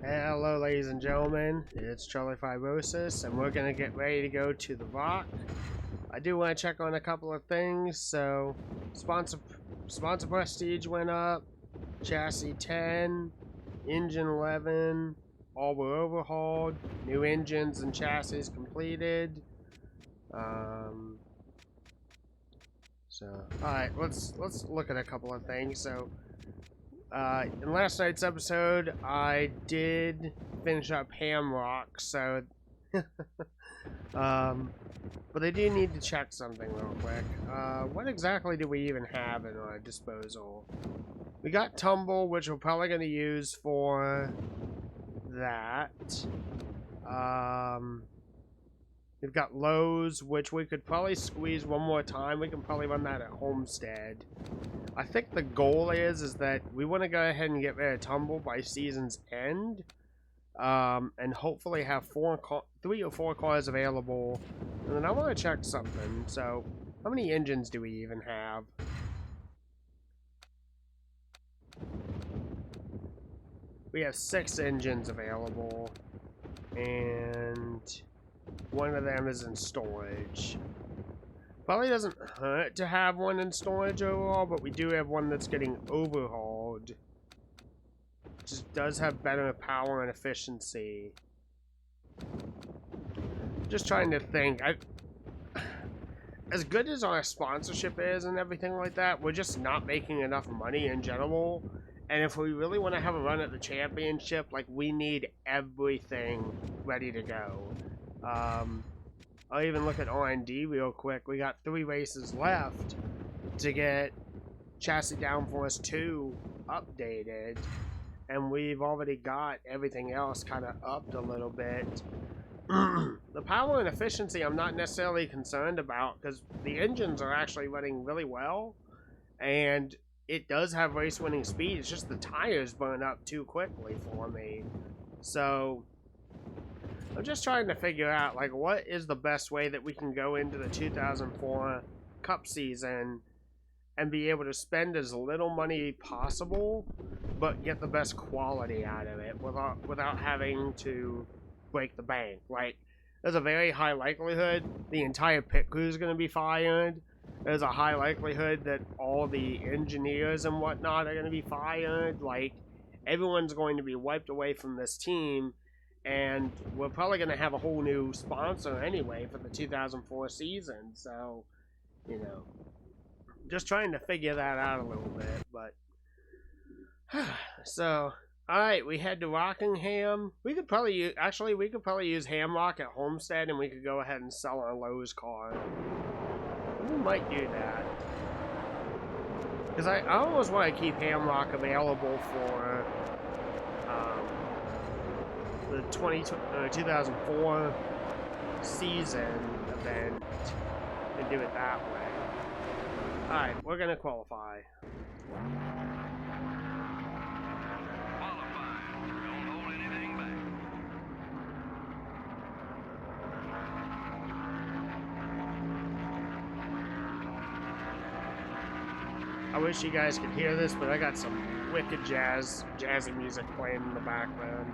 Hello ladies and gentlemen, it's Charlie Fibrosis and we're gonna get ready to go to the Rock. I do want to check on a couple of things. So sponsor prestige went up, chassis 10, engine 11, all were overhauled, new engines and chassis completed. Alright, let's look at a couple of things. So in last night's episode, I did finish up Hamrock, so but I do need to check something real quick. What exactly do we even have in our disposal? We got Tumble, which we're probably going to use for that. We've got Lowe's, which we could probably squeeze one more time. We can probably run that at Homestead. I think the goal is that we want to go ahead and get rid of Tumble by season's end. And hopefully have 3 or 4 cars available. And then I want to check something. So, how many engines do we even have? We have 6 engines available. And one of them is in storage. Probably doesn't hurt to have one in storage overall, but we do have one that's getting overhauled. Just does have better power and efficiency. Just trying to think. As good as our sponsorship is and everything like that, we're just not making enough money in general. And if we really want to have a run at the championship, like, we need everything ready to go. I'll even look at R&D real quick. We got 3 races left to get Chassis Downforce 2 updated. And we've already got everything else kind of upped a little bit. The power and efficiency I'm not necessarily concerned about, because the engines are actually running really well. And it does have race-winning speed. It's just the tires burn up too quickly for me. So I'm just trying to figure out, like, what is the best way that we can go into the 2004 Cup season and be able to spend as little money possible, but get the best quality out of it without having to break the bank. Like, there's a very high likelihood the entire pit crew is going to be fired. There's a high likelihood that all the engineers and whatnot are going to be fired. Like, everyone's going to be wiped away from this team, and we're probably going to have a whole new sponsor anyway for the 2004 season. So, you know, just trying to figure that out a little bit, but so, alright, we head to Rockingham. We could probably use Hamrock at Homestead, and we could go ahead and sell our Lowe's car. We might do that. Because I almost want to keep Hamrock available for the 2004 season event and do it that way. Alright, we're gonna qualify. Don't hold anything back. I wish you guys could hear this, but I got some wicked jazzy music playing in the background.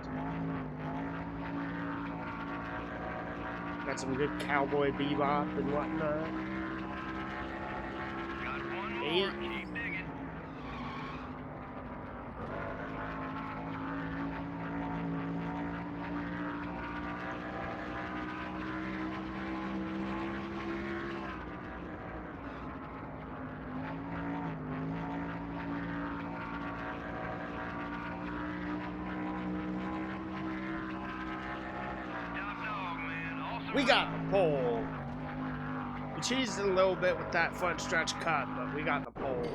Got some good cowboy bebop and whatnot. Keep digging. Top dog, man. Awesome. We got the pole. We cheesed it a little bit with that front stretch cut, but we got the pole.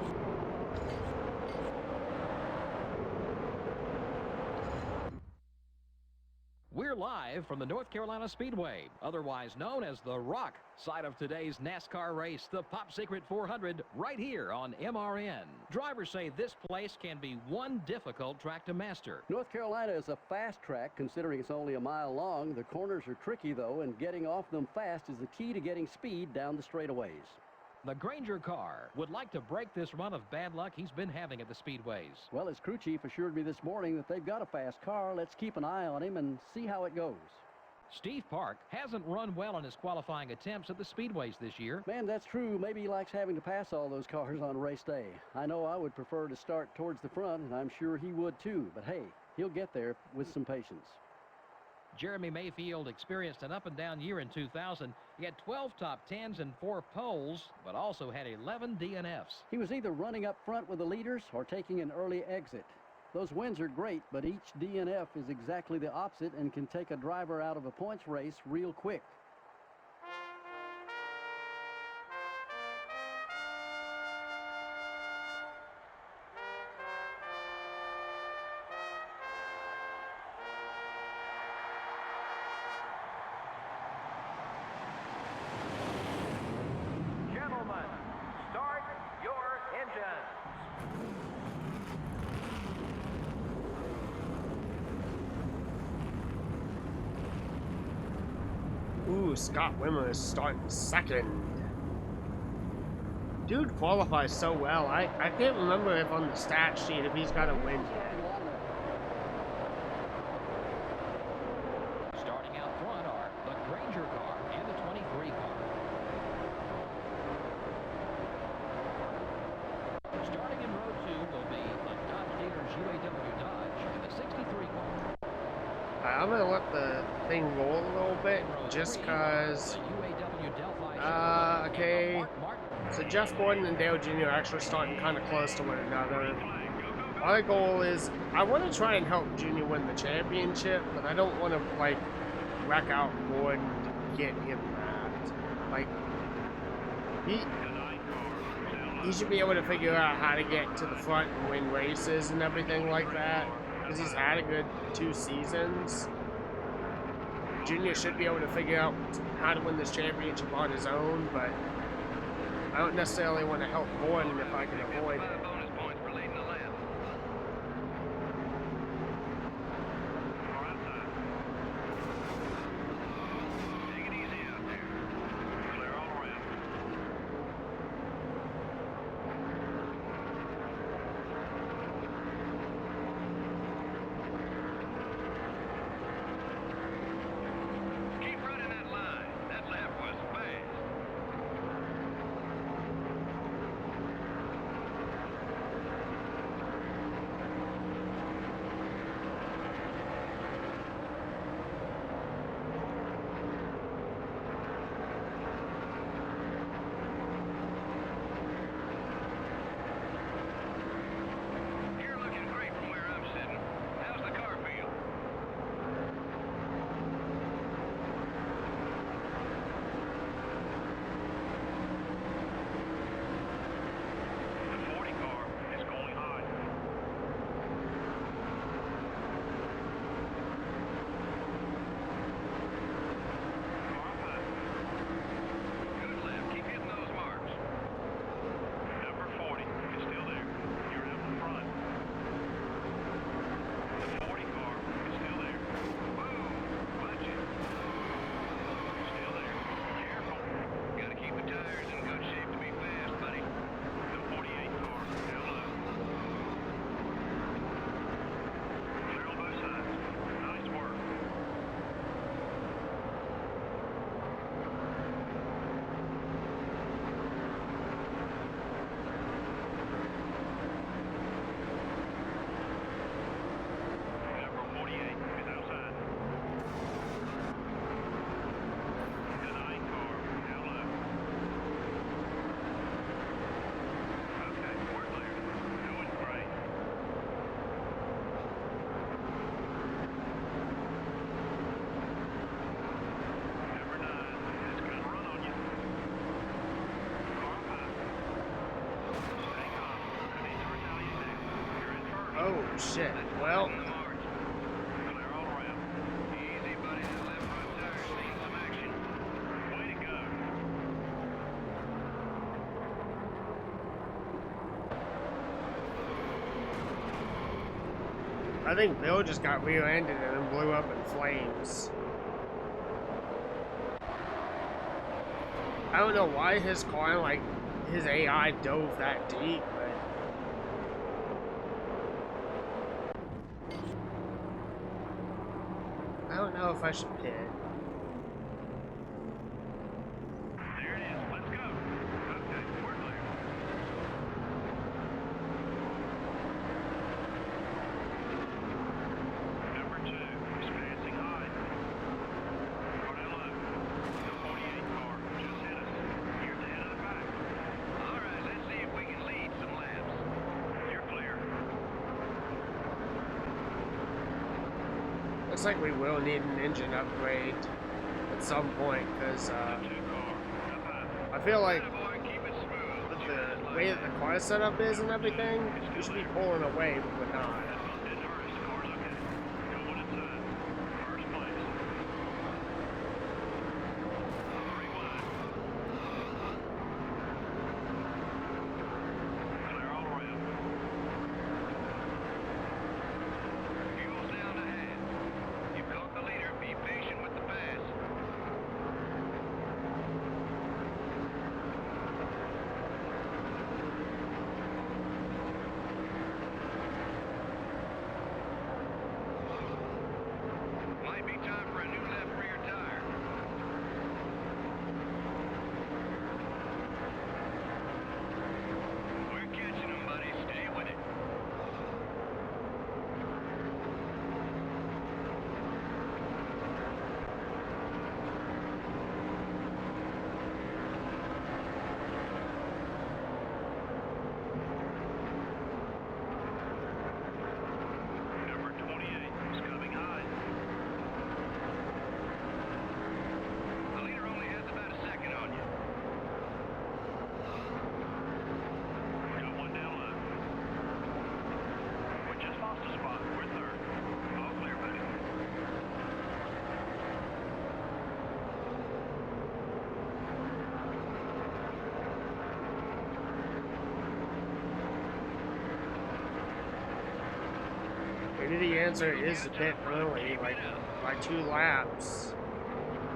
We're live from the North Carolina Speedway, otherwise known as the Rock, site of today's NASCAR race, the Pop Secret 400, right here on MRN. Drivers say this place can be one difficult track to master. North Carolina is a fast track considering it's only a mile long. The corners are tricky though, and getting off them fast is the key to getting speed down the straightaways. The Granger car would like to break this run of bad luck he's been having at the speedways. Well, his crew chief assured me this morning that they've got a fast car. Let's keep an eye on him and see how it goes. Steve Park hasn't run well in his qualifying attempts at the speedways this year. Man, that's true. Maybe he likes having to pass all those cars on race day. I know I would prefer to start towards the front, and I'm sure he would too. But hey, he'll get there with some patience. Jeremy Mayfield experienced an up-and-down year in 2000. He had 12 top 10s and 4 poles, but also had 11 DNFs. He was either running up front with the leaders or taking an early exit. Those wins are great, but each DNF is exactly the opposite and can take a driver out of a points race real quick. Gentlemen, start your engines. Ooh, Scott Wimmer is starting second. Dude qualifies so well. I can't remember if on the stat sheet if he's got a win yet. Starting out front are the Granger car and the 23 car. Starting in row 2 will be the Dodge dealers UAW Dodge and the 63 car. I'm gonna let the thing roll a little bit, just cause. Okay. So Jeff Gordon and Dale Jr. are actually starting kind of close to one another. My goal is I want to try and help Jr. win the championship, but I don't want to like wreck out Gordon to get him that. Like he should be able to figure out how to get to the front and win races and everything like that. Because he's had a good 2 seasons. Junior should be able to figure out how to win this championship on his own, but I don't necessarily want to help Gordon if I can avoid it. Bonus points for leading the lap. Take it easy out there. Clear all around. Keep running that line. That lap was fast. You're looking great from where I'm sitting. How's the car feel? The 40 car is going high. Good lap. Keep hitting those marks. Number 40 is still there. You're out in front. The 40 car is still there. Boom! Watch it. Still there. Careful. Gotta keep the tires in good shape to be fast, buddy. The 48 car still low. Clear on both sides. Nice work. Number 48 is outside. The 9 car now left. Okay, we're clear. Doing great. Number 9 is going to run on you. Car 5. Stay calm. I need to retaliate now. You're in first. Oh shit. Well, In the march. Clear all around. Easy, buddy. That left front tire's seen some action. Way to go. I think Bill just got rear-ended and then blew up in flames. I don't know why his car like his AI dove that deep, but I don't know if I should pit. There it is. Let's go. Okay, we're clear. Number 2 is passing high. Car down low. The 48 car just hit us. Here's the head of the pack. All right, let's see if we can lead some laps. You're clear. Looks like we will need an engine upgrade at some point, because The 2 car up high. I feel like Boy, keep it smooth. with Just the like way that the car setup is and everything, we should be pulling away, but we're not. Didn't hurt us. The car's okay. Going inside. First place. 3 wide. Clear all around. Fuel's down ahead. You've caught the leader. Be patient with the pass. Might be time for a new left rear tire. We're catching them, buddy. Stay with it. Number 28 is coming high. The leader only has about a second on you. Got one down low. We just lost a spot. We're third. All clear, buddy. Maybe the answer is a bit early, like by 2 laps.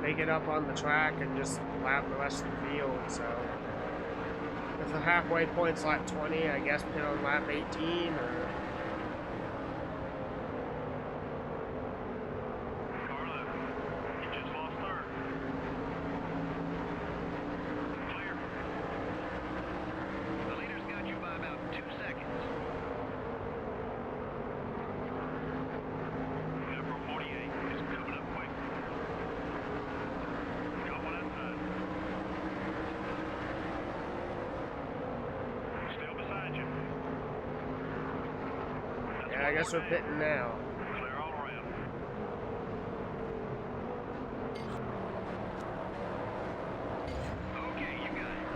Make it up on the track and just lap the rest of the field, so if the halfway point's lap 20, I guess pit on lap 18, or Car left. You just lost third. Clear. The leader's got you by about 2 seconds. Number 48 is coming up quick. Got one outside. Still beside you. That's yeah, I one guess more we're down. pitting now. Clear all around. Okay, you got it.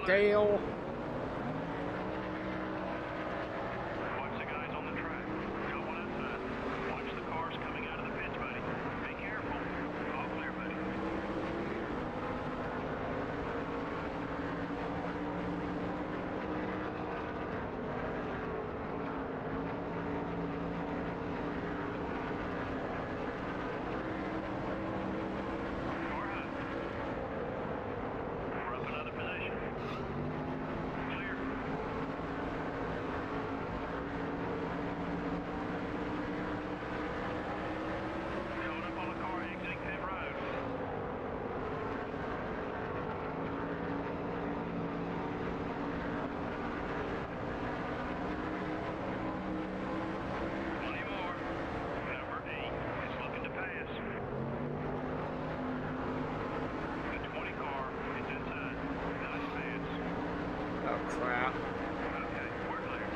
Dale. Watch the guys on the track. Got one outside. Watch the cars coming out of the pits, buddy. Be careful. All clear, buddy. Car high. We're up another position. Clear. Coming up on a car exiting pit road. Plenty more. Number 8 is looking to pass. The 20 car is inside. Nice pass. Oh crap. Okay, we're clear.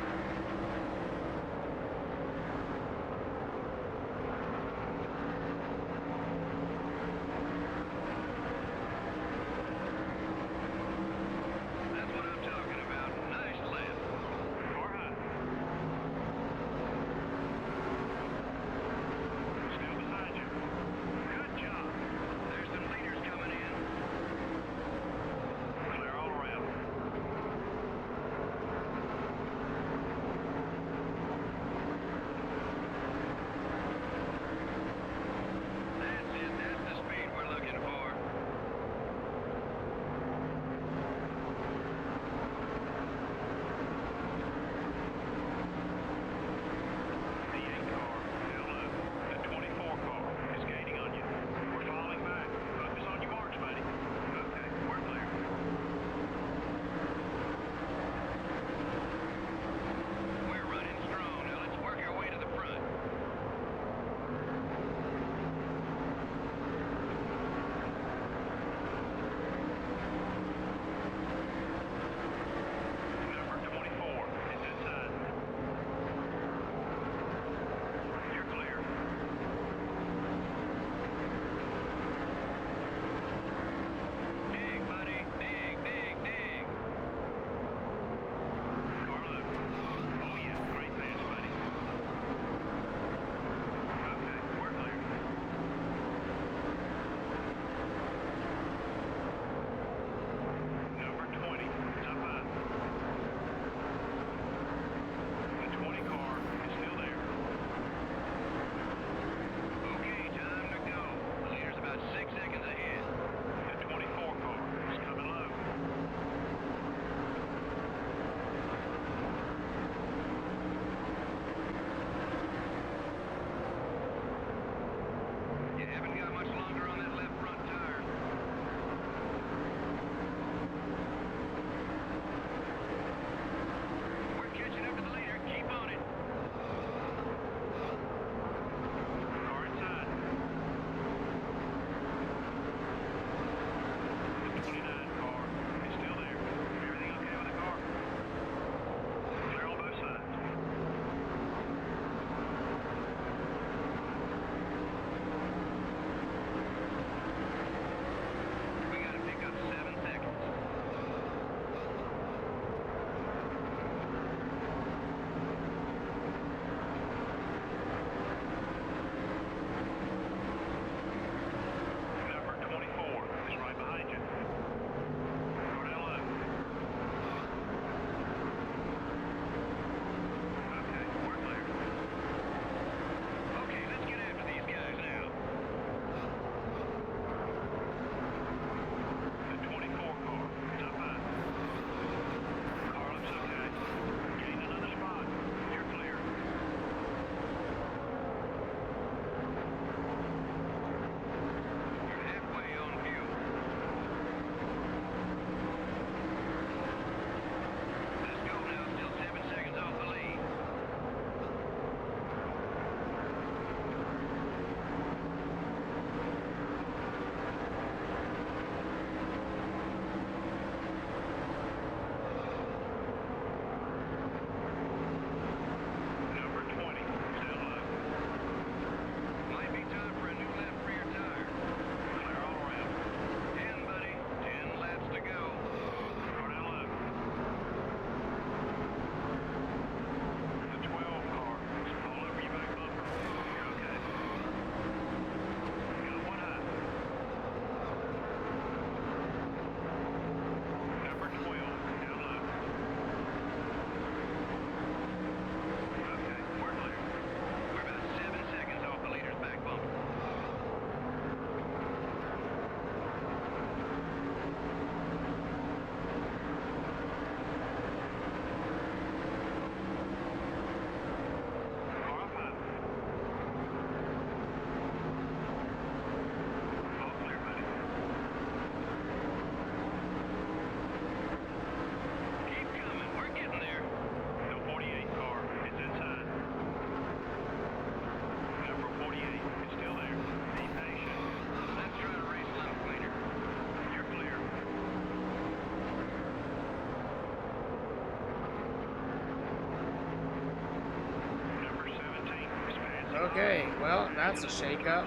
Okay, well, that's a shakeup.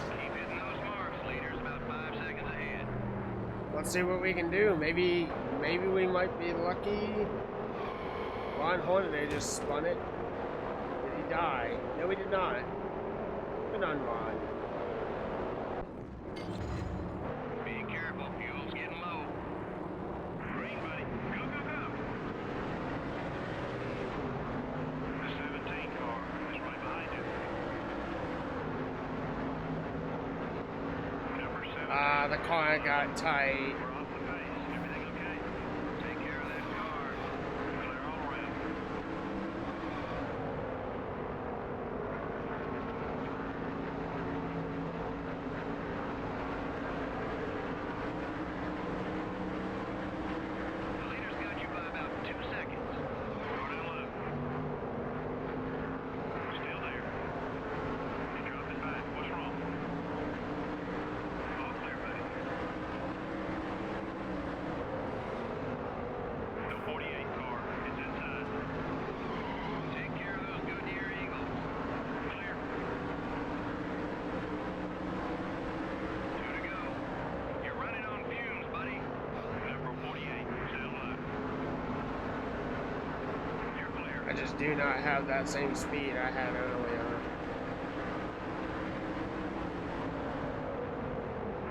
Keep hitting those marks, leaders. About 5 seconds ahead. Let's see what we can do. Maybe we might be lucky. Ron Hornaday just spun it. Did he die? No, he did not. Good on Ron. Be careful, fuel's getting low. Green, buddy. Go, go, go. The 17 car is right behind you. Number 7. The car got tight. We're off the pace. Everything okay? Take care of that car. Clear all around. The leader's got you by about 2 seconds. Go down low. Still there. You dropped it back. What's wrong? All clear, buddy. The 48 car is inside. Take care of those Goodyear Eagles. Clear. 2 to go. You're running on fumes, buddy. Number 48, still low. You're clear. I just do not have that same speed I had earlier.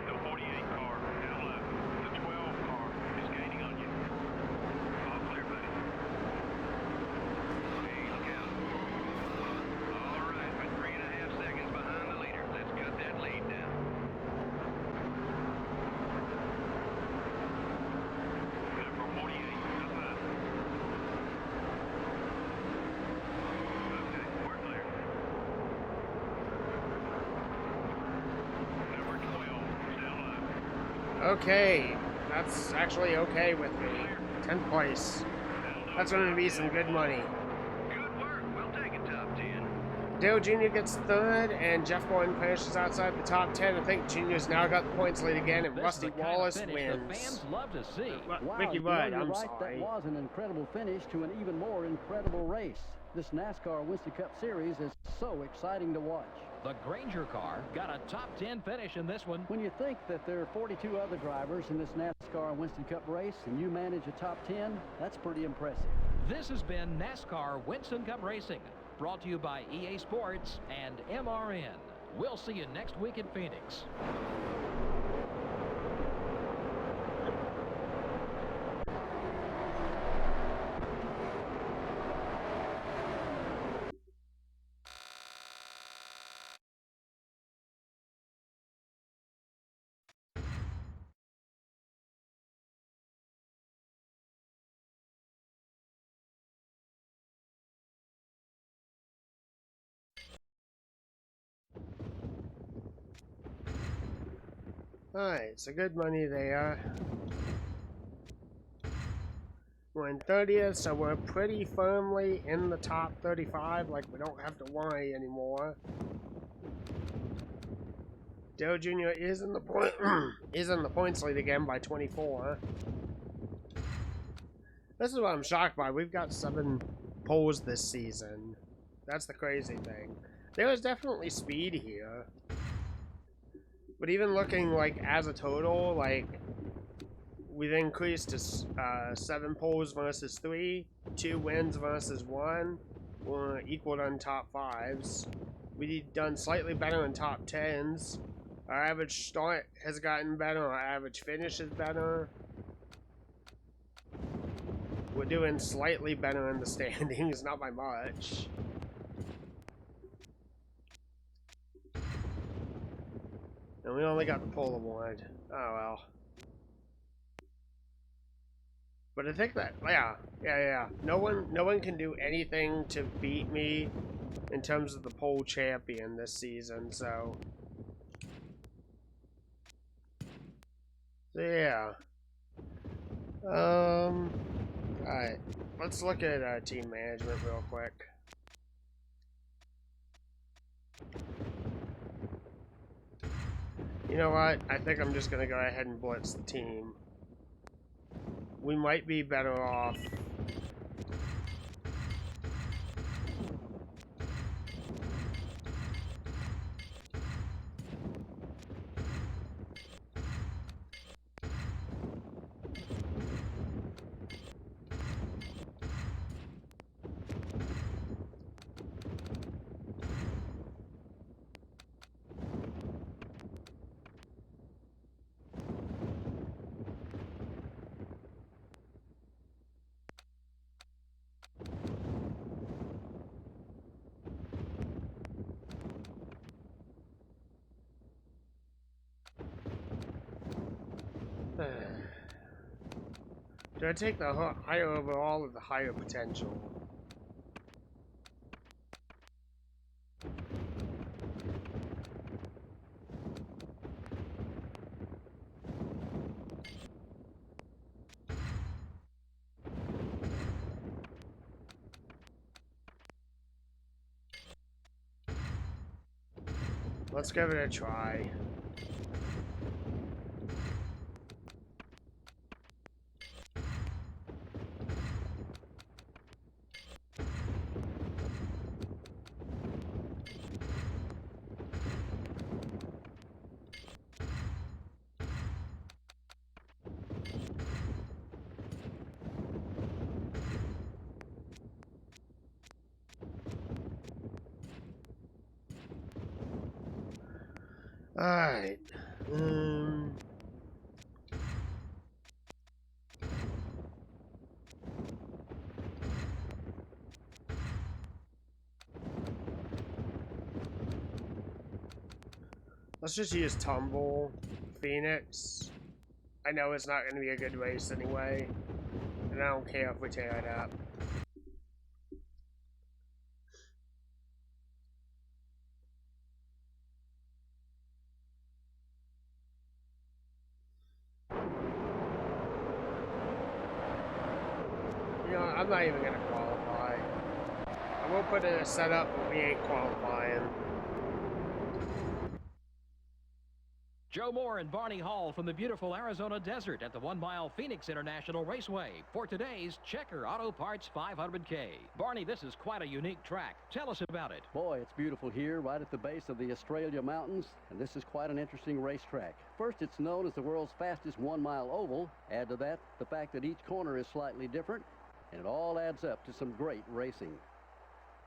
The 48 car down low. The 12 car is gaining on you. All clear, buddy. Hey, look out. All right, but 3.5 seconds behind the leader. Let's cut that lead down. Number 48, up. Okay, we're clear. Number 12, still low. Okay, that's actually okay with me. 10th place. That's going to be some good money. Good work. We'll take a top 10. Dale Jr. gets third, and Jeff Gordon finishes outside the top 10. I think Jr.'s now got the points lead again, and This is Rusty the kind of Wallace finish wins. the fans love to see. Wow, Mickey you know, Budd, you're I'm right. sorry. That was an incredible finish to an even more incredible race. This NASCAR Winston Cup Series is so exciting to watch. The Granger car got a top 10 finish in this one. When you think that there are 42 other drivers in this NASCAR Winston Cup race and you manage a top 10, that's pretty impressive. This has been NASCAR Winston Cup Racing, brought to you by EA Sports and MRN. We'll see you next week in Phoenix. Alright, so good money there. We're in 30th, so we're pretty firmly in the top 35, like we don't have to worry anymore. Dale Jr. is in the point is in the points lead again by 24. This is what I'm shocked by. We've got 7 poles this season. That's the crazy thing. There is definitely speed here. But even looking like as a total, like we've increased to 7 poles versus 3, 2 wins versus 1. We're equal on top 5s. We've done slightly better in top 10s. Our average start has gotten better. Our average finish is better. We're doing slightly better in the standings, not by much. And we only got the pole award. Oh well. But I think that yeah. No one can do anything to beat me in terms of the pole champion this season, so yeah. Alright. Let's look at team management real quick. You know what? I think I'm just gonna go ahead and blitz the team. We might be better off Do I take the higher overall or the higher potential? Let's give it a try. Alright. Let's just use Tumble, Phoenix. I know it's not going to be a good race anyway. And I don't care if we tear it up. You know, I'm not even going to qualify. I will put in a setup, but we ain't qualifying. Joe Moore and Barney Hall from the beautiful Arizona desert at the 1-mile Phoenix International Raceway for today's Checker Auto Parts 500K. Barney, this is quite a unique track. Tell us about it. Boy, it's beautiful here, right at the base of the Australia Mountains, and this is quite an interesting racetrack. First, it's known as the world's fastest 1-mile oval. Add to that the fact that each corner is slightly different, and it all adds up to some great racing.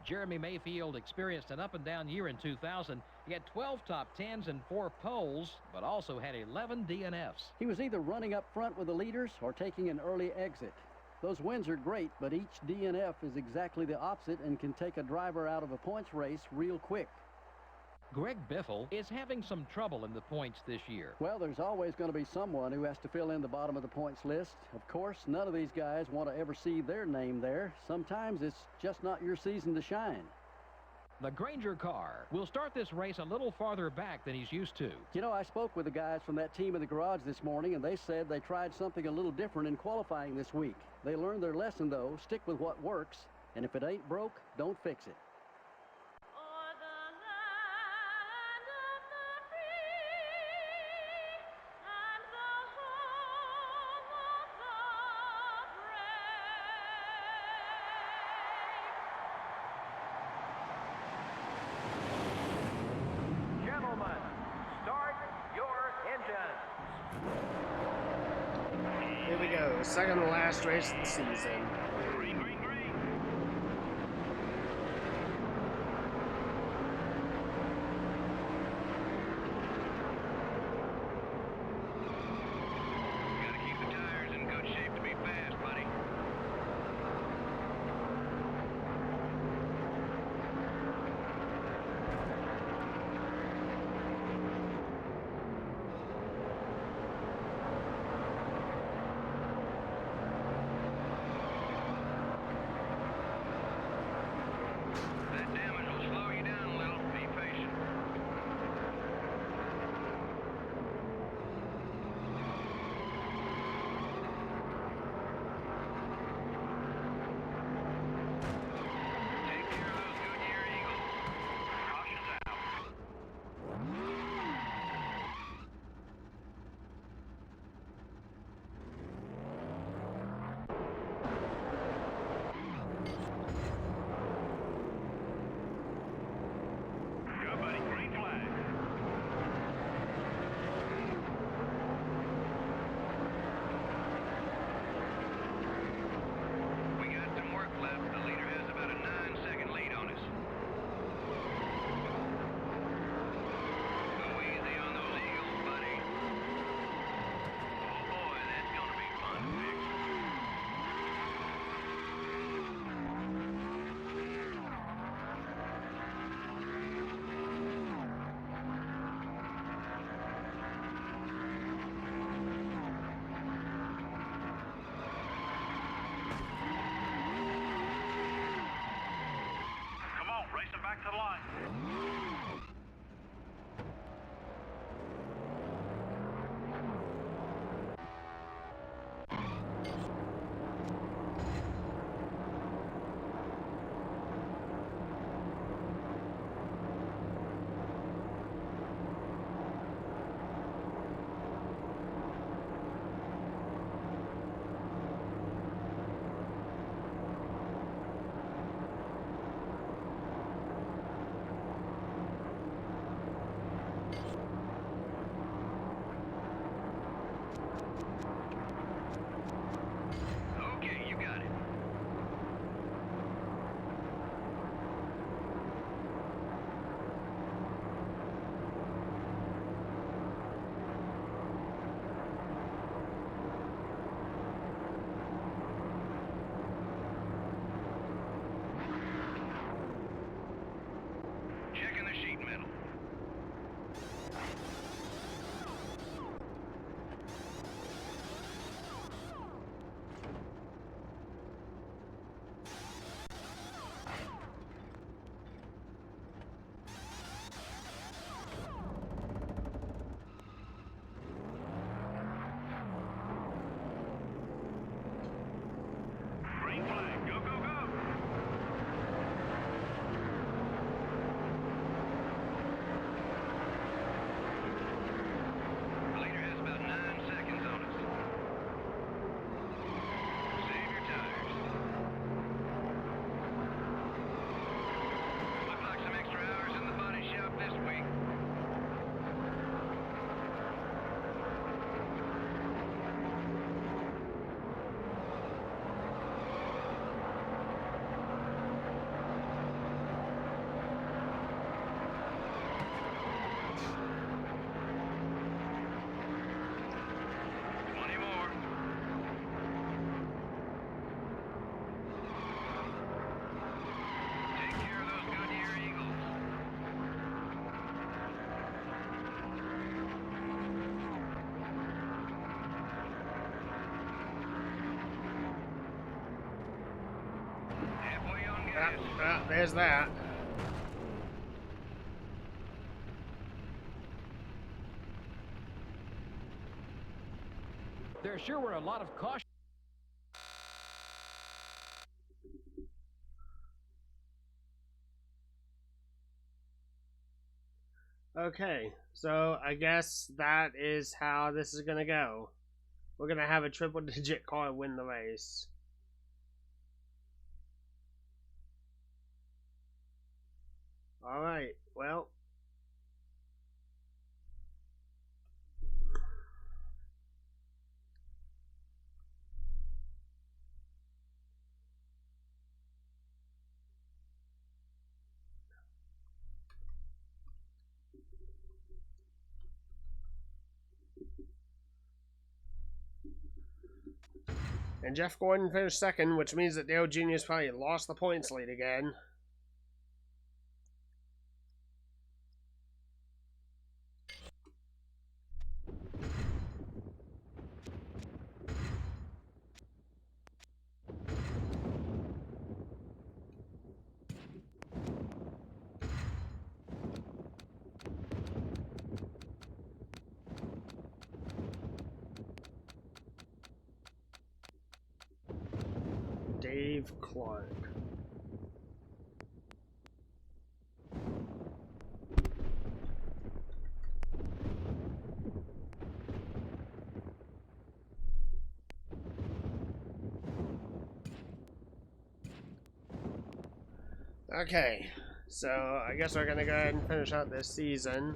Jeremy Mayfield experienced an up-and-down year in 2000. He had 12 top 10s and 4 poles, but also had 11 DNFs. He was either running up front with the leaders or taking an early exit. Those wins are great, but each DNF is exactly the opposite and can take a driver out of a points race real quick. Greg Biffle is having some trouble in the points this year. Well, there's always going to be someone who has to fill in the bottom of the points list. Of course, none of these guys want to ever see their name there. Sometimes it's just not your season to shine. The Granger car will start this race a little farther back than he's used to. You know, I spoke with the guys from that team in the garage this morning, and they said they tried something a little different in qualifying this week. They learned their lesson, though. Stick with what works, and if it ain't broke, don't fix it. Here we go, second to last race of the season. Green, green, green. Gotta keep the tires in good shape to be fast, buddy. There's that. There sure were a lot of caution. Okay, so I guess that is how this is gonna go. We're gonna have a triple-digit car win the race. Alright, well. And Jeff Gordon finished second, which means that Dale Jr.'s probably lost the points lead again. Dave Clark. Okay, so I guess we're gonna go ahead and finish out this season.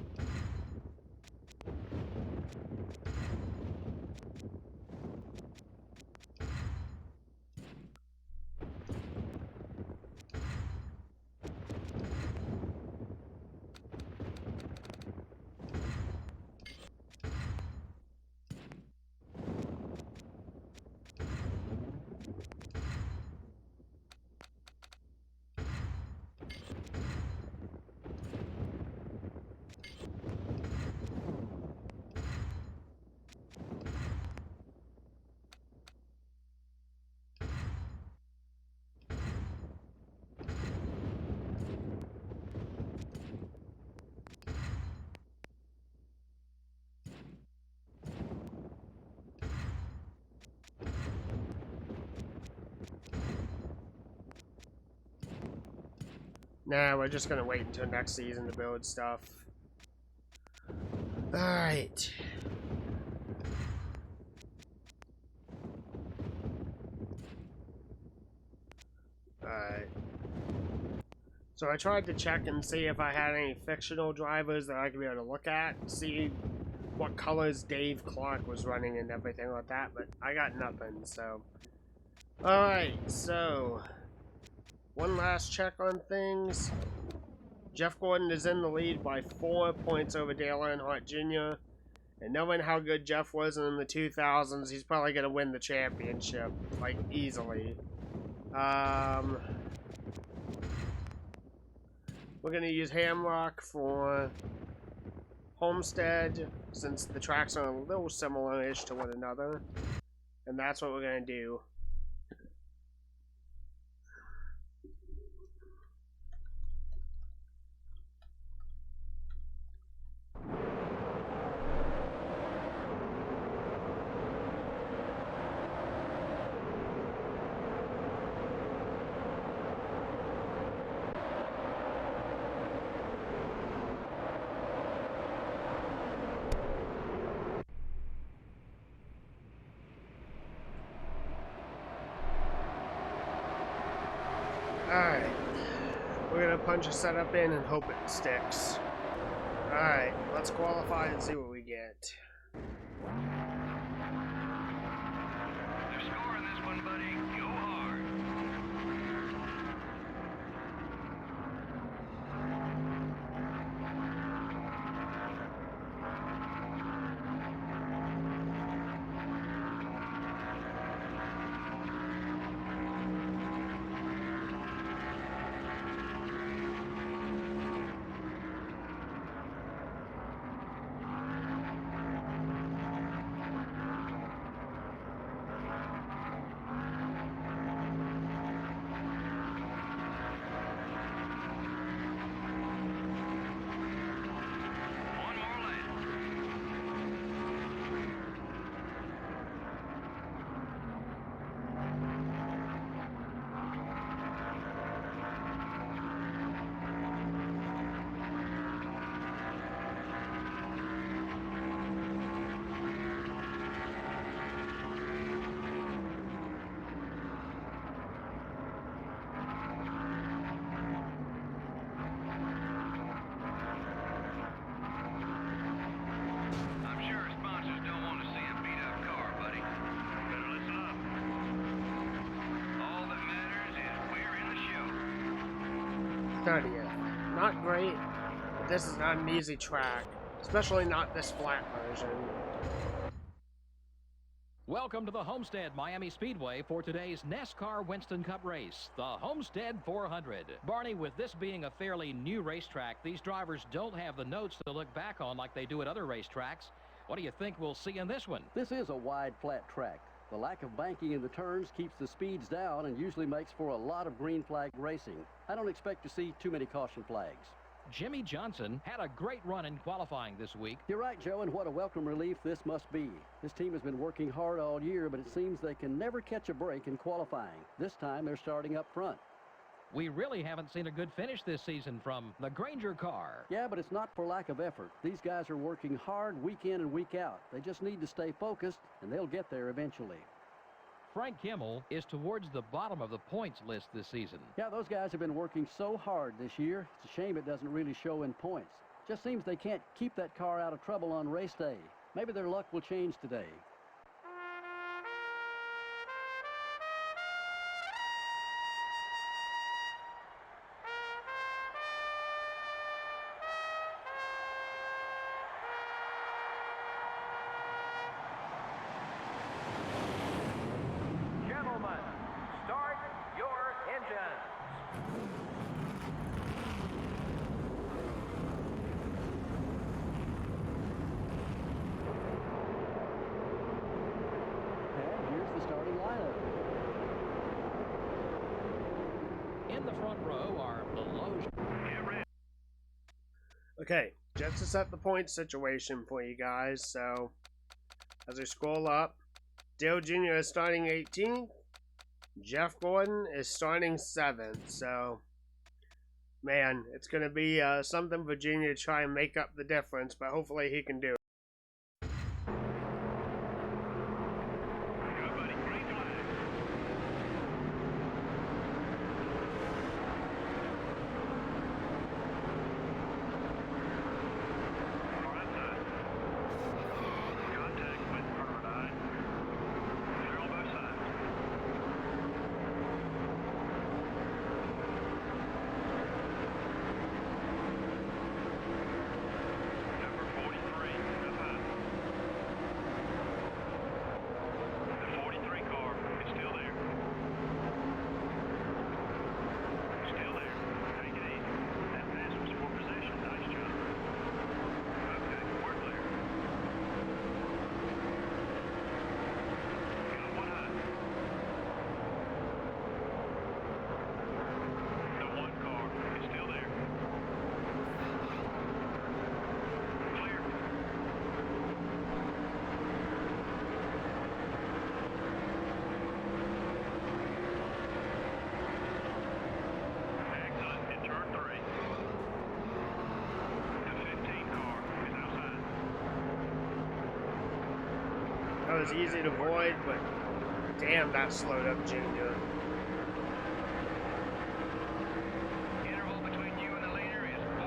Nah, we're just gonna wait until next season to build stuff. Alright. Alright. So I tried to check and see if I had any fictional drivers that I could be able to look at, see what colors Dave Clark was running and everything like that, but I got nothing, so. Alright, so one last check on things. Jeff Gordon is in the lead by 4 points over Dale Earnhardt Jr. And knowing how good Jeff was in the 2000s, he's probably going to win the championship, like, easily. We're going to use Hamrock for Homestead, since the tracks are a little similar-ish to one another. And that's what we're going to do. Alright. We're gonna punch a setup in and hope it sticks. Alright, let's qualify and see what we get. They're scoring this one, buddy. Go hard. 30th. Not great, but this is not an easy track, especially not this flat version. Welcome to the Homestead-Miami Speedway for today's NASCAR Winston Cup race, the Homestead 400. Barney, with this being a fairly new racetrack, these drivers don't have the notes to look back on like they do at other racetracks. What do you think we'll see in this one? This is a wide, flat track. The lack of banking in the turns keeps the speeds down and usually makes for a lot of green flag racing. I don't expect to see too many caution flags. Jimmy Johnson had a great run in qualifying this week. You're right, Joe, and what a welcome relief this must be. This team has been working hard all year, but it seems they can never catch a break in qualifying. This time they're starting up front. We really haven't seen a good finish this season from the Granger car. Yeah, but it's not for lack of effort. These guys are working hard week in and week out. They just need to stay focused, and they'll get there eventually. Frank Kimmel is towards the bottom of the points list this season. Yeah, those guys have been working so hard this year. It's a shame it doesn't really show in points. Just seems they can't keep that car out of trouble on race day. Maybe their luck will change today. Gentlemen, start your engines. And here's the starting lineup. In the front row are the Lowe's. Okay, just to set the point situation for you guys, so as we scroll up, Dale Jr. is starting 18th, Jeff Gordon is starting 7th, so man, it's going to be something for Jr. to try and make up the difference, but hopefully he can do it. That was easy to avoid, but damn, that slowed up Junior. Interval between you and the leader is 4.5.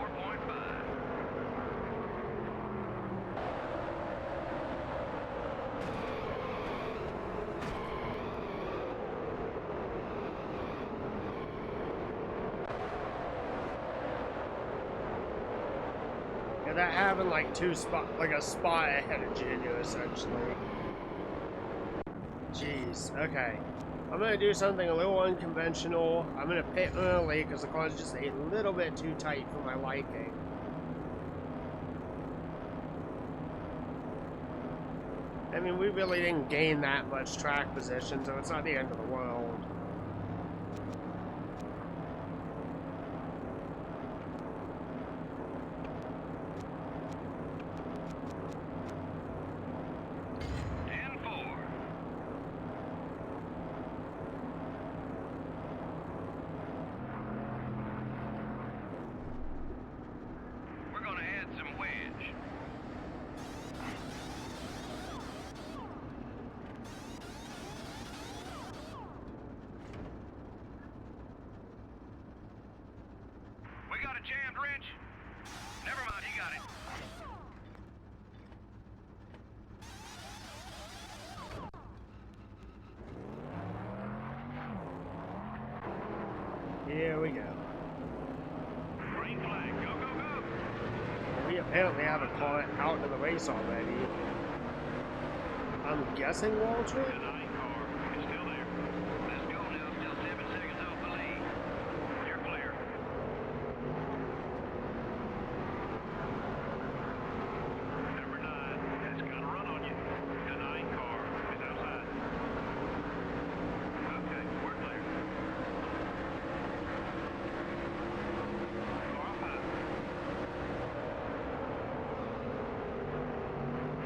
Yeah, that having like a spot ahead of Junior essentially. Jeez, okay. I'm going to do something a little unconventional. I'm going to pit early because the car's just a little bit too tight for my liking. I mean, we really didn't gain that much track position, so it's not the end of the world. Jammed wrench. Never mind, he got it. Here we go. Apparently I have a car out of the race already. I'm guessing Waltrip? The 9 car is still there. Let's go now. Still 7 seconds off the lead. You're clear. Number 9 has got a run on you. The 9 car is outside. Okay, we're clear. Car off high.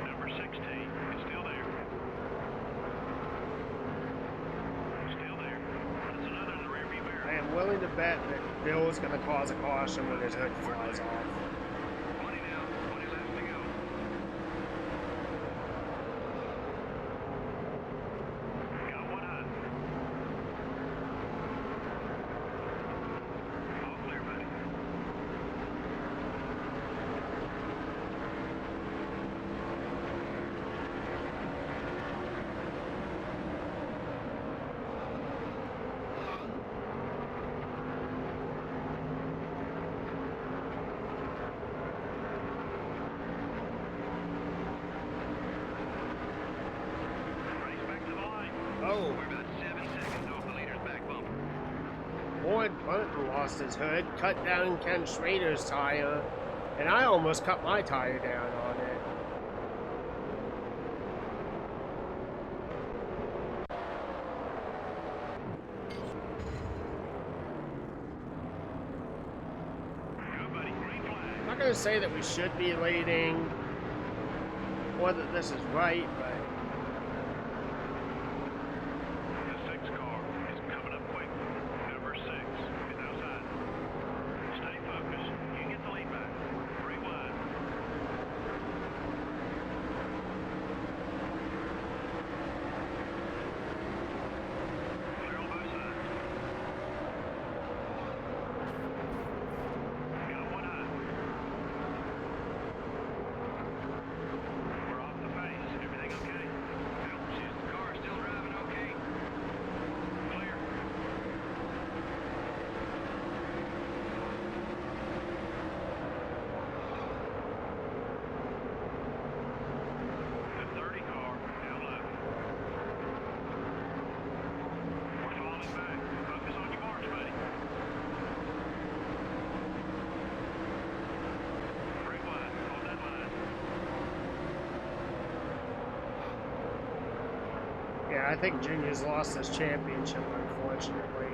Number 16 is still there. Still there. That's another in the rearview mirror. I am willing to bet that Bill is going to cause a caution when his hood flies off. 20 now. 20 left to go. Got one high. All clear, buddy. Race back to the line. Oh, We're about 7 seconds off the leader's back bumper. Boyd Bunton lost his hood, cut down Ken Schrader's tire, and I almost cut my tire down on it. Go, buddy. Green flag. I'm not going to say that we should be leading or that this is right, but The 6 car is coming up quick. Number 6 is outside. Stay focused. You get the lead back. 3 wide. Clear on both sides. Got one high. We're off the pace. Everything okay? Nope. She's the car still driving okay. Clear. The 30 car down left. We're falling back. Focus on your marks, buddy. 3 wide. Hold that line. yeah, I think Junior's lost his championship, unfortunately.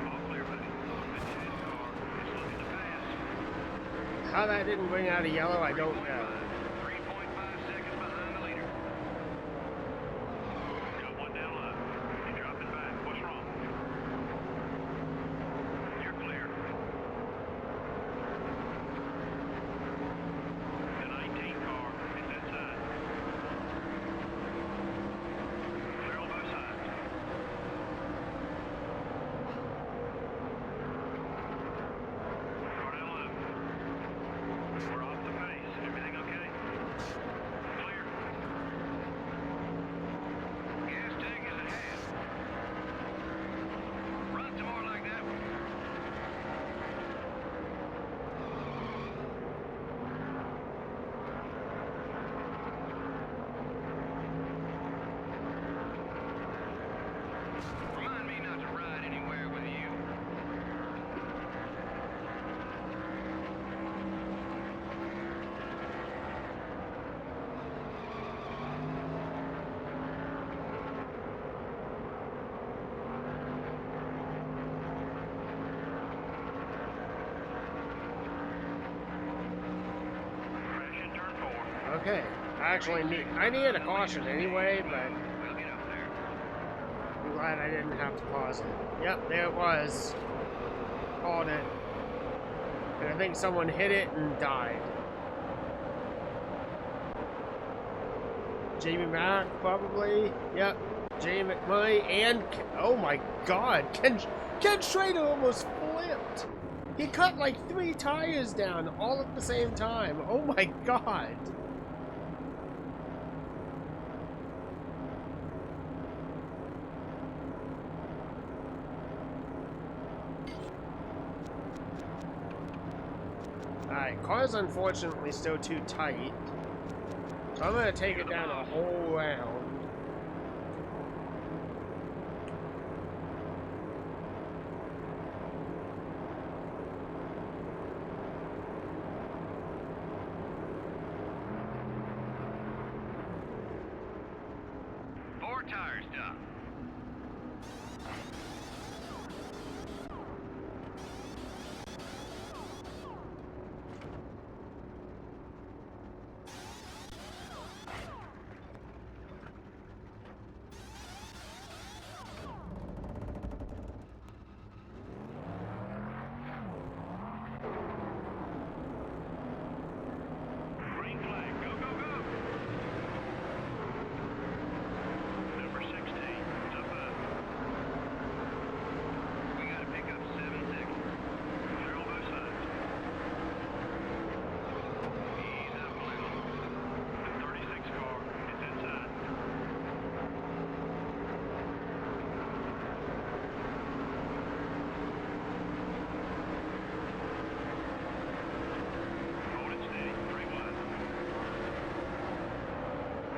All clear, buddy. The 10 car is looking to pass. How that didn't bring out a yellow, I don't know. 3.5 seconds behind the leader. Got one down left. You're dropping back. What's wrong? You're clear. The 19 car is inside. Clear on both sides. Car down left. We're off the pace. Everything okay? Clear. Gas tank is ahead. Run some more like that. Remind me not to ride anywhere with you. Crash in turn 4. Okay, I needed a caution anyway, but We'll get up there. I'm glad I didn't have to pause it. Yep, there it was. Called it. And I think someone hit it and died. Jamie Mack, probably. Yep. Jamie McMurray and... Oh my god. Ken Schrader almost flipped. He cut like 3 tires down all at the same time. Oh my god. Alright, car's unfortunately still too tight. So I'm gonna take it down a whole round. Four tires down. Green flag, go, go, go. Number 16, it's up high. We gotta pick up 7 seconds. Clear on both sides. Ease up a little. The 36 car is inside. Hold it steady, 3 wide.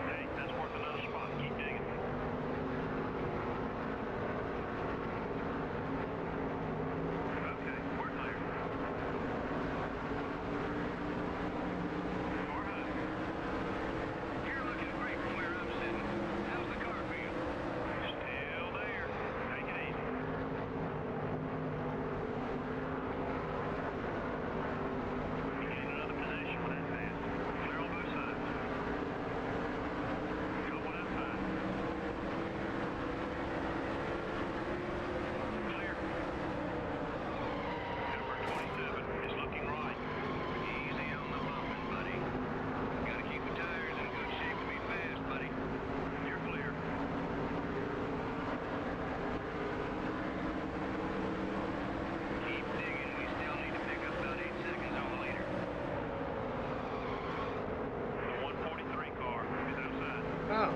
Hey, that's worth another spot. Keep digging. Okay, we're clear. Car high. You're looking great from where I'm sitting. How's the car feel? Still there. Take it easy. You gain another position with that pass. Clear on both sides. Go one outside. Clear. Number 27 is looking right. Easy on the bumping, buddy. Gotta keep the tires in good shape to be fast, buddy. You're clear. Keep digging. We still need to pick up about 8 seconds on the leader. The 143 car is outside. Oh,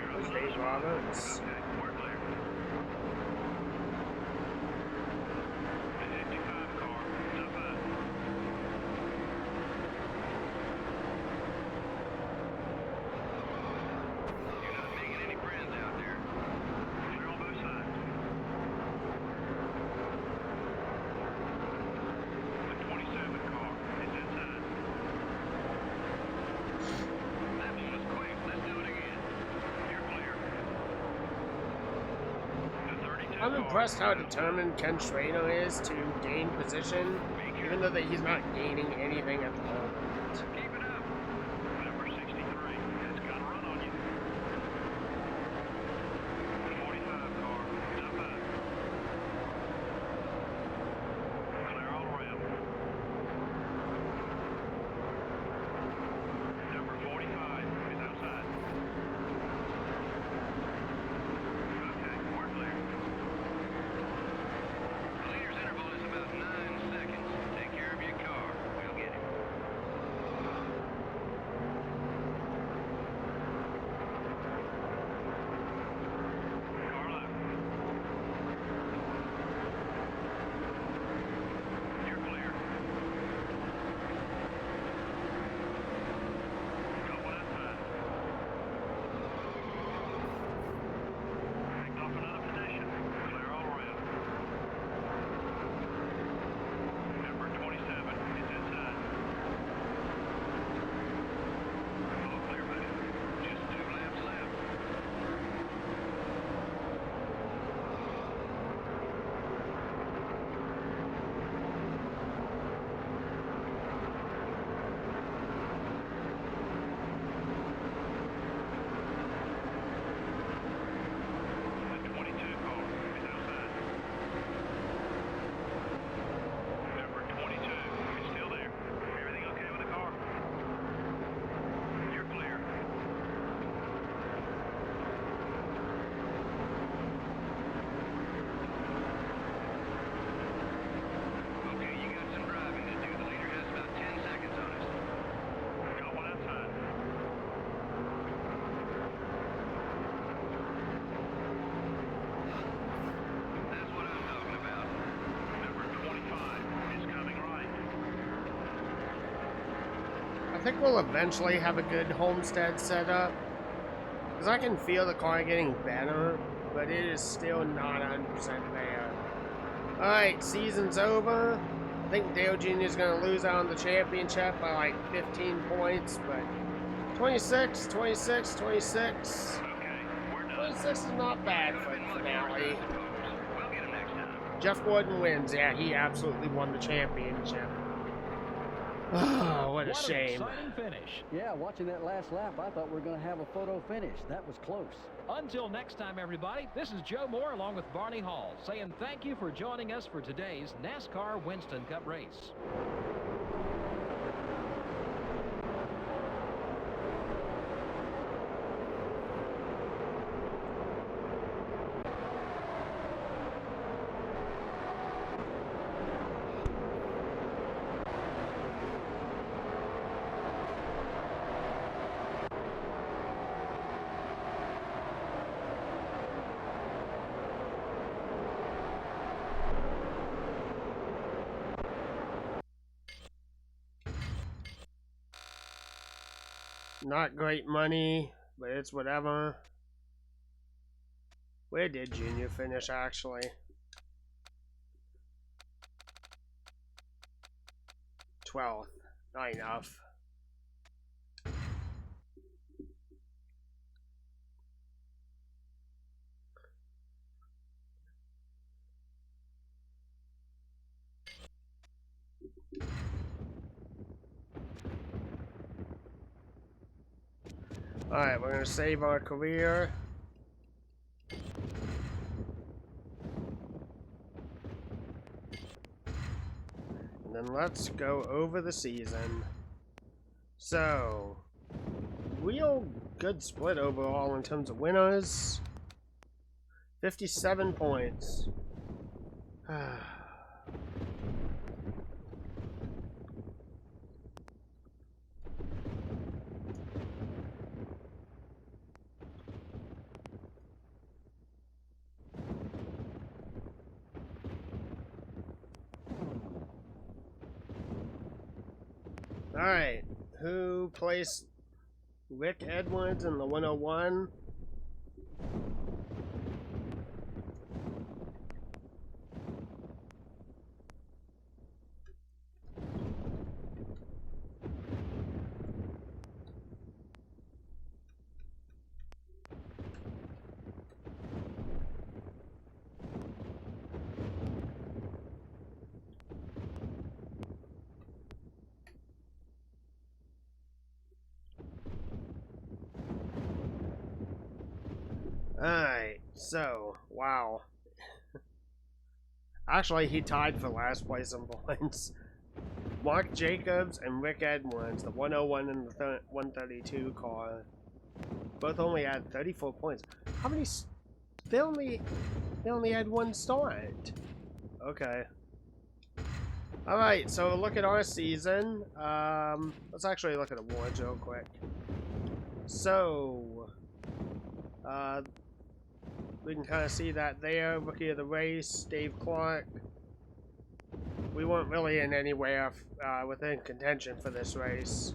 You're there's up Dave another Roberts. spot. Okay, we're clear. The 55 car is up high. You're not making any friends out there. Clear on both sides. The 27 car is inside. That one was quick. Let's do it again. You're clear. The 32 I'm car impressed how is outside. determined Ken Schrader is to gain position, even though that he's not gaining anything at the moment. Keep it up. Number 63. It's got a run on you. The 45 car is up high. Clear all around. Number 45 is outside. Okay, we're clear. The leader's interval is about 9 seconds. Take care of your car. We'll get him. think we'll eventually have a good Homestead setup. Because I can feel the car getting better, but it is still not 100% there. Alright, season's over. I think Dale Jr. is going to lose out on the championship by like 15 points, but 26, 26, 26. 26 is not bad for the finale. Jeff Gordon wins. Yeah, he absolutely won the championship. Oh, what a shame. An exciting finish. Yeah, watching that last lap, I thought we were going to have a photo finish. That was close. Until next time, everybody, this is Joe Moore along with Barney Hall saying thank you for joining us for today's NASCAR Winston Cup race. Not great money, but it's whatever. Where did Junior finish, actually? 12th. Not enough. Alright, we're gonna save our career. And then let's go over the season. So, real good split overall in terms of winners. 57 points. Alright, who placed Rick Edwards in the 101? Alright, so, wow. Actually, he tied for last place in points. Mark Jacobs and Rick Edwards, the 101 and the 132 car, both only had 34 points. How many? They only had one start. Okay. Alright, so look at our season. Let's actually look at awards real quick. So, we can kind of see that there. Rookie of the race, Dave Clark. We weren't really in anywhere within contention for this race.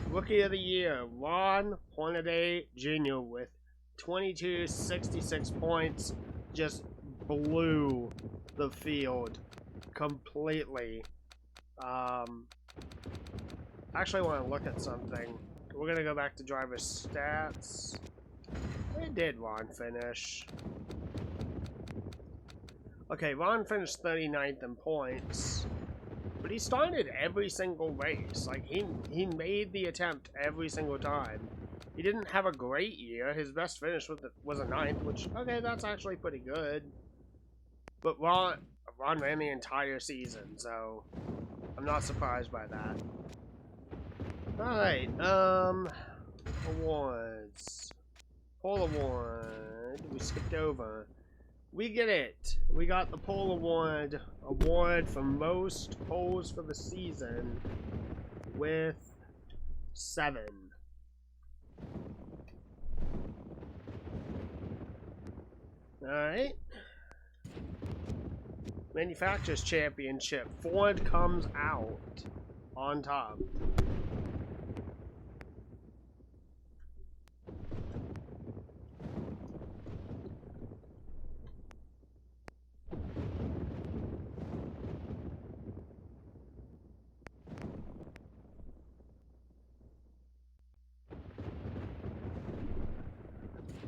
Rookie of the year, Ron Hornaday Jr. with 2266 points. Just blew the field completely. Actually, I want to look at something. We're going to go back to driver stats. Where did Ron finish? Okay, Ron finished 39th in points. But he started every single race. Like, he made the attempt every single time. He didn't have a great year. His best finish was a 9th, which, okay, that's actually pretty good. But Ron ran the entire season, so I'm not surprised by that. Alright, awards. Pole award. We skipped over. We get it. We got the pole award for most poles for the season with 7. Alright. Manufacturers Championship. Ford comes out on top.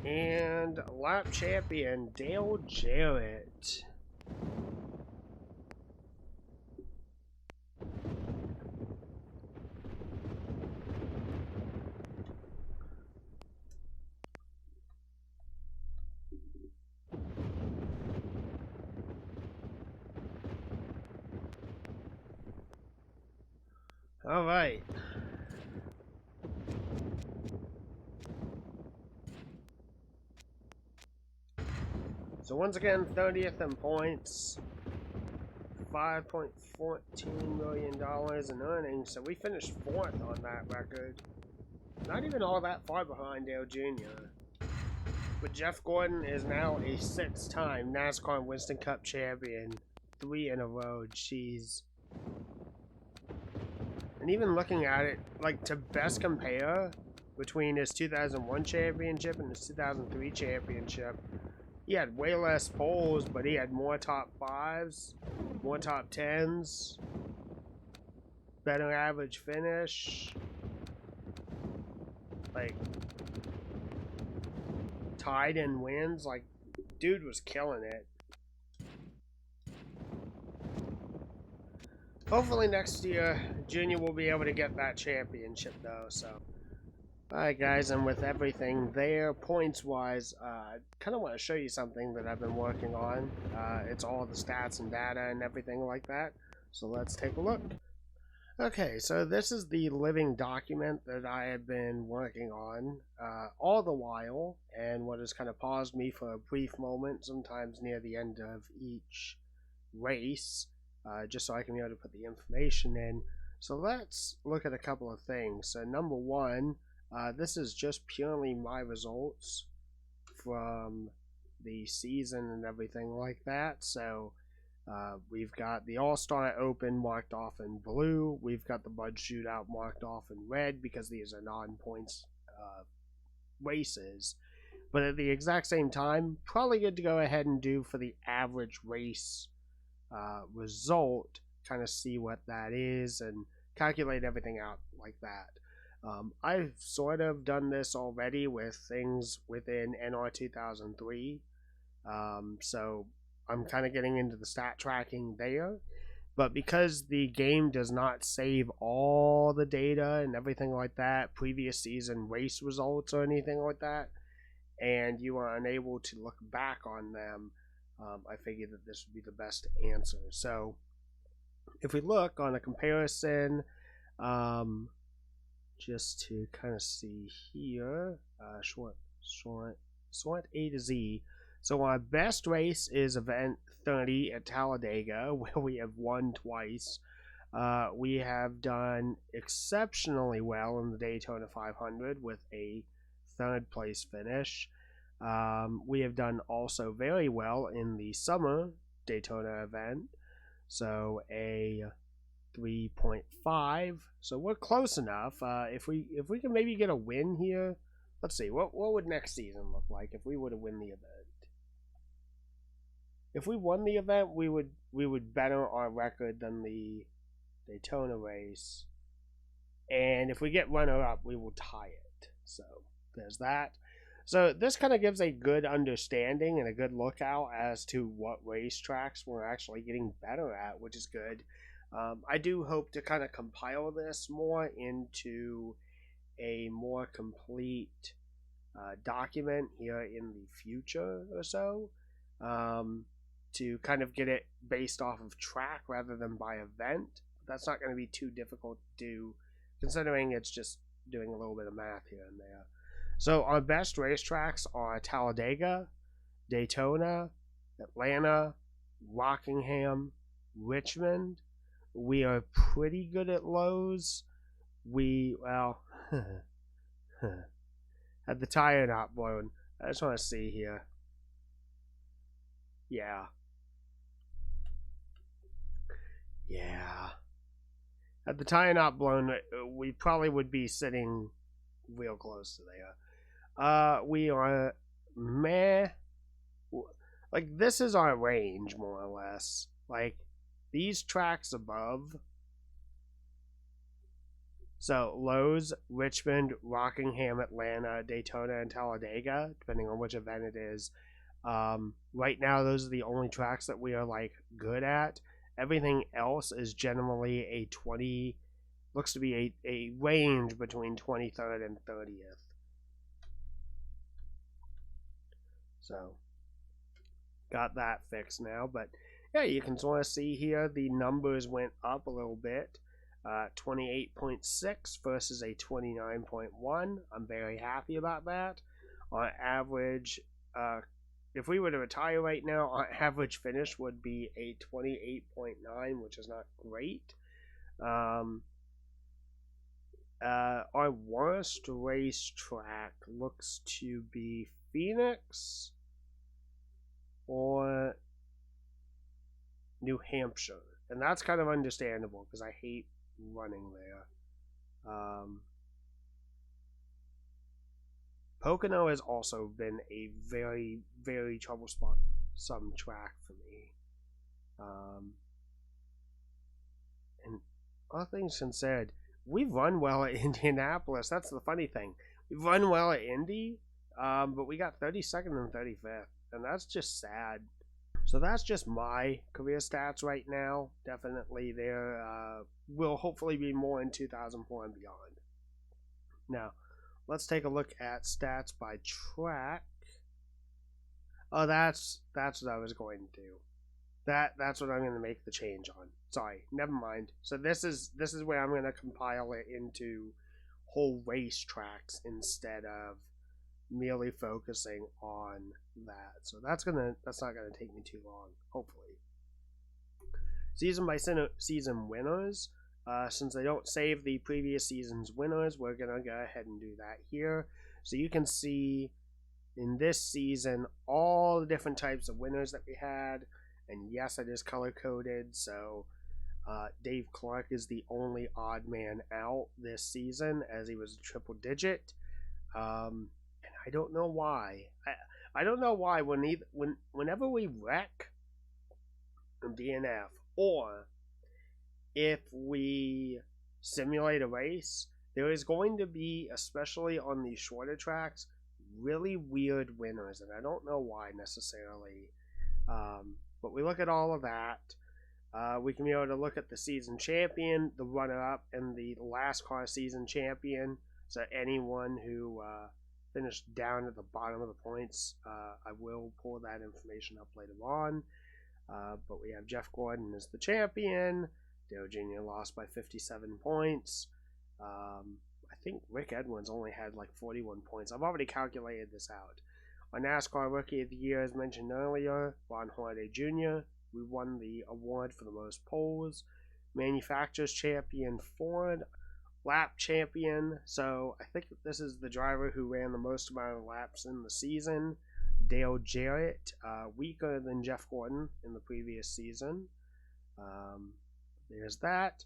And lap champion Dale Jarrett. All right. So once again, 30th in points, $5.14 million in earnings. So we finished 4th on that record. Not even all that far behind Dale Jr. But Jeff Gordon is now a 6-time NASCAR Winston Cup champion. 3 in a row. Jeez. And even looking at it, like, to best compare between his 2001 championship and his 2003 championship, he had way less poles, but he had more top 5s, more top 10s, better average finish, like, tied in wins. Like, dude was killing it. Hopefully next year, Junior will be able to get that championship, though, so. Alright, guys, and with everything there, points-wise, I kind of want to show you something that I've been working on. It's all the stats and data and everything like that, so let's take a look. Okay, so this is the living document that I have been working on all the while, and what has kind of paused me for a brief moment, sometimes near the end of each race, just so I can be able to put the information in. So let's look at a couple of things. So number one, this is just purely my results from the season and everything like that. So we've got the All-Star Open marked off in blue. We've got the Bud Shootout marked off in red because these are non-points races. But at the exact same time, probably good to go ahead and do for the average race result, kind of see what that is and calculate everything out like that. I've sort of done this already with things within NR 2003, so I'm kind of getting into the stat tracking there. But because the game does not save all the data and everything like that, previous season race results or anything like that, and you are unable to look back on them, I figured that this would be the best answer. So if we look on a comparison, just to kind of see here, short A to Z. So our best race is event 30 at Talladega, where we have won twice. We have done exceptionally well in the Daytona 500 with a 3rd place finish. We have done also very well in the summer Daytona event, so a 3.5. So we're close enough. If we can maybe get a win here, let's see, what would next season look like if we were to win the event? If we won the event, we would better our record than the Daytona race, and if we get runner-up, we will tie it. So there's that. So this kind of gives a good understanding and a good lookout as to what racetracks we're actually getting better at, which is good. I do hope to kind of compile this more into a more complete document here in the future or so, to kind of get it based off of track rather than by event. That's not going to be too difficult to do, considering it's just doing a little bit of math here and there. So our best racetracks are Talladega, Daytona, Atlanta, Rockingham, Richmond. We are pretty good at Lowe's. Well, had the tire not blown. I just want to see here. Yeah. Had the tire not blown, we probably would be sitting real close to there. We are meh. Like, this is our range, more or less. Like, these tracks above So Lowe's, Richmond, Rockingham, Atlanta, Daytona, and Talladega, depending on which event it is. Right now, those are the only tracks that we are like good at. Everything else is generally a 20, looks to be a range between 23rd and 30th. So got that fixed now, but yeah, you can sort of see here the numbers went up a little bit. 28.6 versus a 29.1. I'm very happy about that. On average, if we were to retire right now, our average finish would be a 28.9, which is not great. Our worst racetrack looks to be Phoenix or New Hampshire. And that's kind of understandable because I hate running there. Pocono has also been a very, very troublesome track for me. And all things considered, we've run well at Indianapolis. That's the funny thing. We've run well at Indy, but we got 32nd and 35th, and that's just sad. So that's just my career stats right now. Definitely there will hopefully be more in 2004 and beyond. Now, let's take a look at stats by track. Oh, that's what I was going to do. That's what I'm going to make the change on. Sorry, never mind. So this is where I'm going to compile it into whole race tracks instead of merely focusing on that. So that's not gonna take me too long, hopefully. Season by season winners. Since I don't save the previous season's winners, we're gonna go ahead and do that here. So you can see in this season all the different types of winners that we had, and yes, it is color coded. So Dave Clark is the only odd man out this season, as he was a triple digit. I don't know why. I don't know why whenever we wreck a DNF, or if we simulate a race, there is going to be, especially on these shorter tracks, really weird winners, and I don't know why necessarily. But we look at all of that. We can be able to look at the season champion, the runner-up, and the last car season champion. So anyone who finished down at the bottom of the points, I will pull that information up later on. But we have Jeff Gordon as the champion. Dale Jr. lost by 57 points. I think Rick Edwards only had like 41 points. I've already calculated this out. Our NASCAR Rookie of the Year, as mentioned earlier, Ron Hornaday Jr. We won the award for the most poles. Manufacturers Champion Ford. Lap champion, so I think this is the driver who ran the most amount of laps in the season. Dale Jarrett, weaker than Jeff Gordon in the previous season. There's that.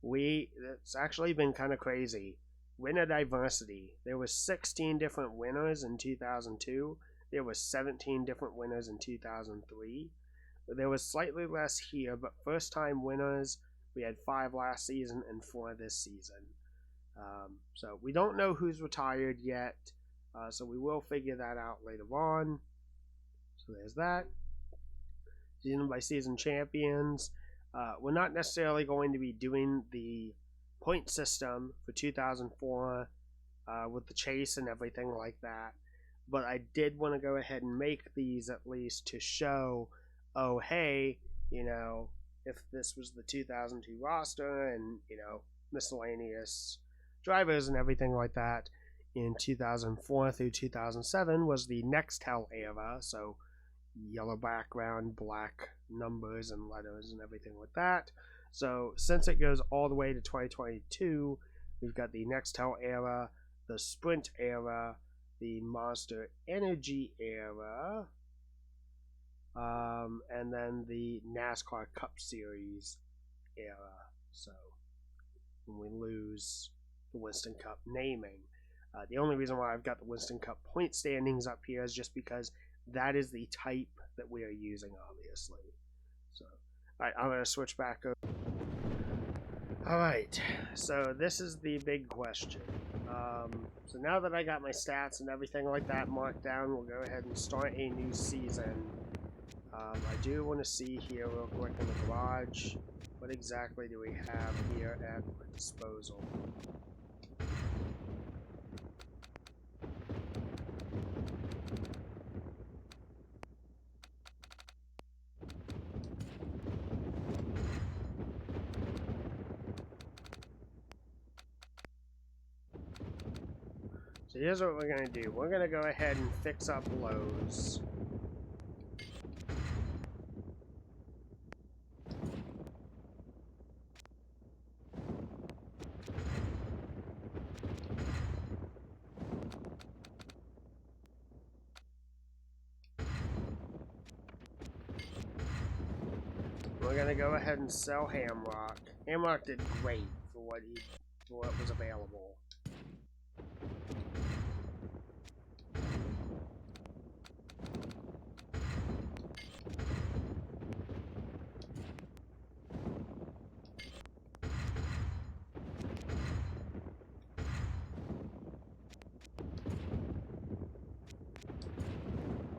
It's actually been kind of crazy. Winner diversity. There was 16 different winners in 2002. There was 17 different winners in 2003. There was slightly less here, but first time winners, we had 5 last season and 4 this season. So we don't know who's retired yet, so we will figure that out later on. So there's that. Season by season champions. We're not necessarily going to be doing the point system for 2004 with the chase and everything like that, but I did want to go ahead and make these at least to show, oh hey, if this was the 2002 roster and miscellaneous drivers and everything like that, in 2004 through 2007 was the Nextel era, so yellow background, black numbers and letters and everything like that. So since it goes all the way to 2022, we've got the Nextel era, the Sprint era, the Monster Energy era, and then the NASCAR Cup Series era. So when we lose the Winston Cup naming, the only reason why I've got the Winston Cup point standings up here is just because that is the type that we are using, obviously. So I'm going to switch back over. Alright, so this is the big question. So now that I got my stats and everything like that marked down, we'll go ahead and start a new season. I do want to see here real quick in the garage, what exactly do we have here at our disposal? So here's what we're going to do. We're going to go ahead and fix up Lowe's. We're going to go ahead and sell Hamrock. Hamrock did great for what was available.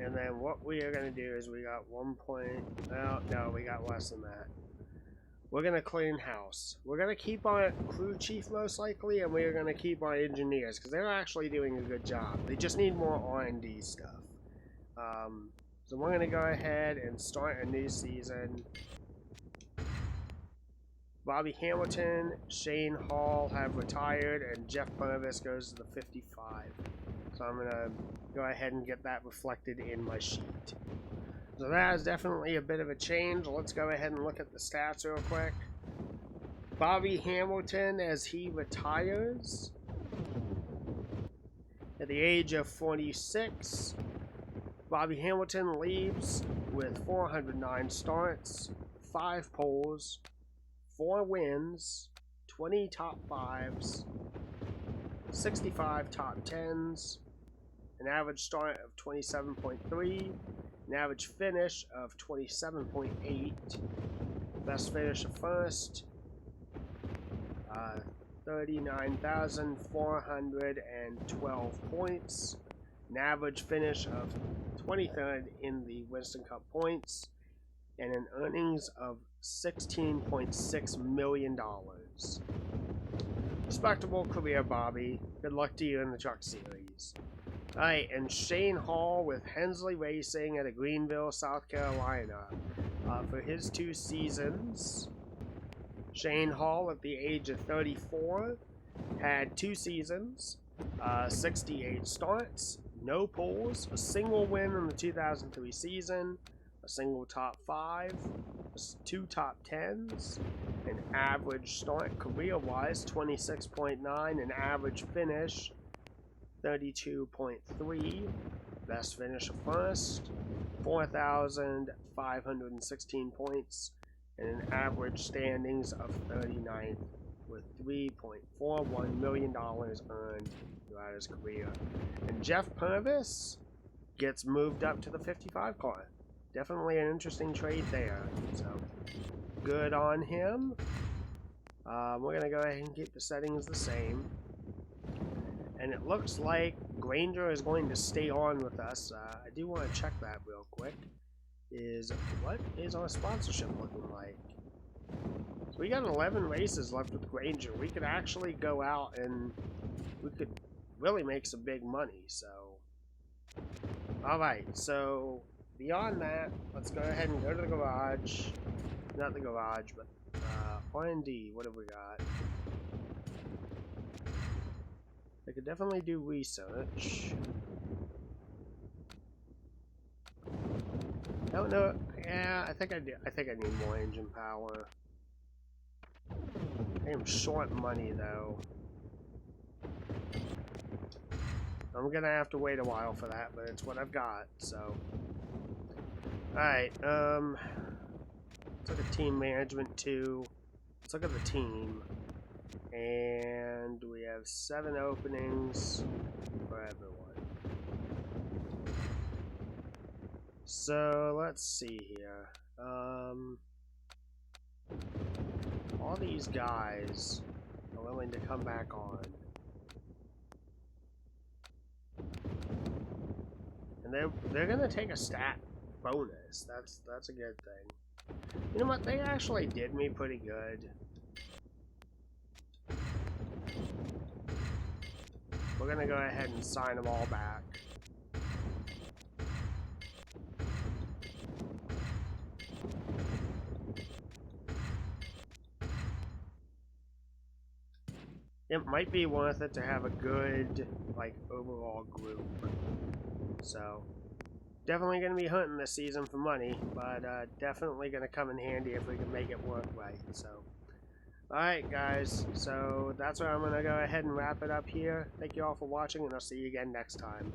And then what we are going to do is we got we got less than that. We're going to clean house. We're going to keep our crew chief most likely, and we're going to keep our engineers because they're actually doing a good job. They just need more R&D stuff. So we're going to go ahead and start a new season. Bobby Hamilton, Shane Hall have retired, and Jeff Purvis goes to the 55. So I'm going to go ahead and get that reflected in my sheet. So that is definitely a bit of a change. Let's go ahead and look at the stats real quick. Bobby Hamilton, as he retires at the age of 46, Bobby Hamilton leaves with 409 starts, 5 poles, 4 wins, 20 top 5s, 65 top 10s, an average start of 27.3, an average finish of 27.8, best finish of first, 39,412 points, an average finish of 23rd in the Winston Cup points, and an earnings of $16.6 million. Respectable career, Bobby. Good luck to you in the truck series. Alright, and Shane Hall with Hensley Racing out of Greenville, South Carolina. For his 2 seasons, Shane Hall at the age of 34 had 2 seasons, 68 starts, no poles, a single win in the 2003 season, a single top 5, 2 top 10s, an average start career-wise 26.9, an average finish 32.3, best finish of first, 4,516 points, and an average standings of 39th with $3.41 million earned throughout his career. And Jeff Purvis gets moved up to the 55 car. Definitely an interesting trade there. So, good on him. We're going to go ahead and keep the settings the same. And it looks like Granger is going to stay on with us. I do want to check that real quick. What is our sponsorship looking like? So we got 11 races left with Granger. We could actually go out and we could really make some big money. So, alright, so beyond that, let's go ahead and go to the garage. Not the garage, but R&D. What have we got? I could definitely do research. I don't know. Yeah, I think I do. I think I need more engine power. I am short money though. I'm gonna have to wait a while for that, but it's what I've got. So, all right. Let's look at team management too. Let's look at the team. And we have 7 openings for everyone. So let's see here. all these guys are willing to come back on. And they're gonna take a stat bonus. That's a good thing. You know what? They actually did me pretty good. We're gonna go ahead and sign them all back. It might be worth it to have a good, like, overall group. So, definitely going to be hunting this season for money, but definitely going to come in handy if we can make it work right. So, alright guys, so that's where I'm going to go ahead and wrap it up here. Thank you all for watching, and I'll see you again next time.